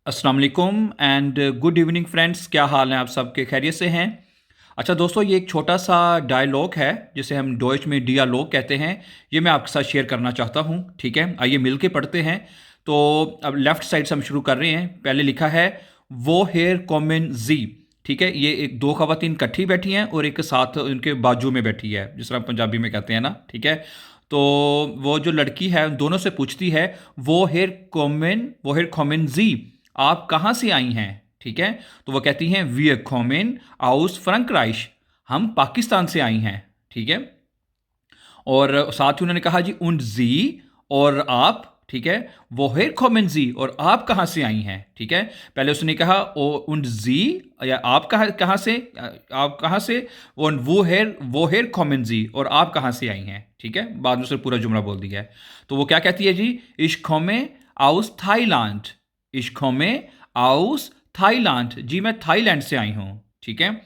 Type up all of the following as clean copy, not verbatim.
अस्सलाम वालेकुम and good evening friends. क्या हाल है आप सबके? खैरियत से हैं? अच्छा दोस्तों, ये एक छोटा सा डायलॉग है जिसे हम डॉइच में डियालॉग कहते हैं। ये मैं आपके साथ शेयर करना चाहता हूँ। ठीक है, आइए मिल के पढ़ते हैं। तो अब लेफ्ट साइड से हम शुरू कर रहे हैं। पहले लिखा है वो हेयर कॉमन जी। ठीक है, ये एक दो खवातीन इकट्ठी बैठी हैं और एक साथ उनके बाजू में बैठी है, जिस तरह पंजाबी में कहते हैं ना। ठीक है, तो वो जो लड़की है उन दोनों से पूछती है वो हेयर कॉमन जी, आप कहाँ से आई हैं? ठीक है, तो वो कहती हैं वी आर कॉमन आउस फ्रंकराइश, हम पाकिस्तान से आई हैं। ठीक है, और साथ ही उन्होंने कहा जी उन जी, और आप। ठीक है, वो हेर कॉमन जी, और आप कहाँ से आई हैं? ठीक है, पहले उसने कहा ओ उन जी, या आप कहाँ कहाँ से, आप कहाँ से, वो हेर कॉमन जी, और आप कहाँ से आई हैं? ठीक है, बाद में उसने पूरा जुमला बोल दिया है। तो वो क्या कहती है जी, इश खोमे आउस थाईलैंड, इश खोमे आउस थाईलैंड, जी मैं थाईलैंड से आई हूँ। ठीक है,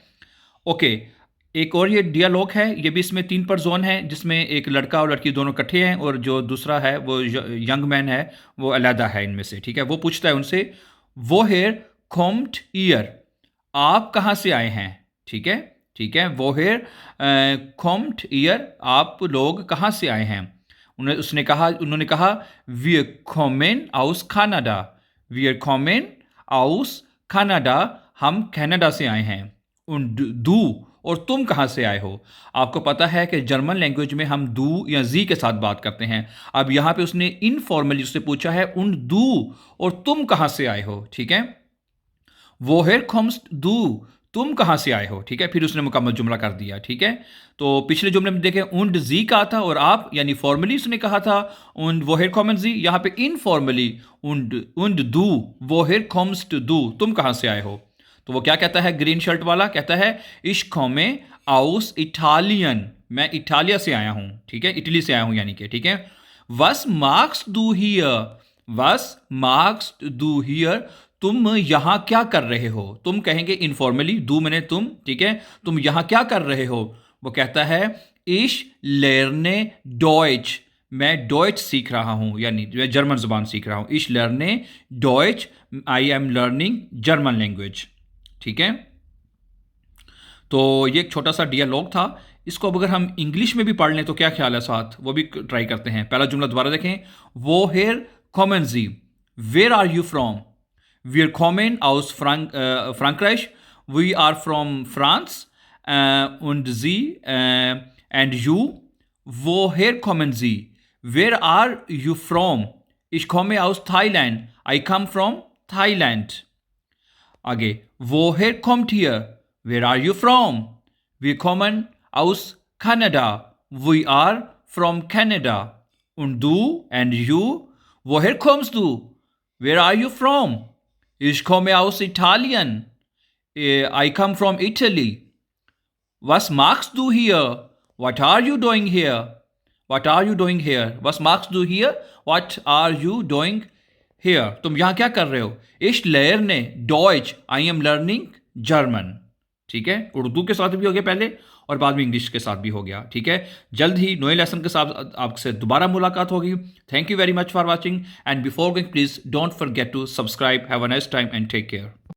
ओके। एक और ये डियालॉग है, ये भी इसमें 3 पर जोन है, जिसमें एक लड़का और लड़की दोनों इकट्ठे हैं और जो दूसरा है वो यंग मैन है, वो अलहदा है इनमें से। ठीक है, वो पूछता है उनसे वो हेयर कॉम्ड ईयर, आप कहाँ से आए हैं? ठीक है, ठीक है, वो हेयर कॉम्ड ईयर, आप लोग कहाँ से आए हैं? उन्होंने कहा वी आर कॉमेन आउस कनाडा, वी आर कॉमेन आउस कनाडा, हम कनाडा से आए हैं। उन दू, और तुम कहाँ से आए हो? आपको पता है कि जर्मन लैंग्वेज में हम दू या जी के साथ बात करते हैं। अब यहाँ पे उसने इनफॉर्मली उससे पूछा है उन दू, और तुम कहाँ से आए हो? ठीक है, वोहेर खम्स दू, तुम कहाँ से आए हो? ठीक है, फिर उसने मुकम्मल जुमला कर दिया। ठीक है, तो पिछले जुमले में देखें उंड जी कहा था और आप, यानी फॉर्मली उसने कहा था उंड वोहेर कॉमन जी, यहाँ पे इनफॉर्मली उंड उंड दू, वोहेर कॉम्स दू, तुम कहाँ से आए हो? तो वो क्या कहता है, ग्रीन शर्ट वाला कहता है इश कॉमे आउस इटालियन, मैं इटालिया से आया हूँ। ठीक है, इटली से आया हूँ यानी कि। ठीक है, वस मार्क्स डू हियर, वस मार्क्स डू हियर, तुम यहां क्या कर रहे हो? तुम कहेंगे इनफॉर्मली, दू मैंने तुम। ठीक है, तुम यहां क्या कर रहे हो? वो कहता है इश लेरने डॉइच, मैं डॉइच सीख रहा हूं, यानी मैं जर्मन जुबान सीख रहा हूं। इश लर्ने डॉइच, I am learning German language. ठीक है, तो ये एक छोटा सा डियालॉग था। इसको अब अगर हम इंग्लिश में भी पढ़ लें तो क्या ख्याल है, साथ वो भी ट्राई करते हैं। पहला जुमला दोबारा देखें, वो हेयर कॉमन जी, where are you from? Wir kommen aus Frankreich. We are from France. Und Sie and you? Woher kommen Sie? Where are you from? Ich komme aus Thailand. I come from Thailand. आगे, woher kommt ihr? Where are you from? Wir kommen aus Kanada. We are from Canada. Und du and you? Woher kommst du? Where are you from? Ich komme aus Italien. I come from Italy. Was machst du hier? What are you doing here? What are you doing here? Was machst du hier? What are you doing here? तुम यहाँ क्या कर रहे हो? Ich lerne Deutsch. I am learning German. ठीक है, उर्दू के साथ भी हो गया पहले, और बाद में इंग्लिश के साथ भी हो गया। ठीक है, जल्द ही नए लेसन के साथ आपसे दोबारा मुलाकात होगी। Thank you very much for watching, and before going please don't forget to subscribe. Have a nice time and take care.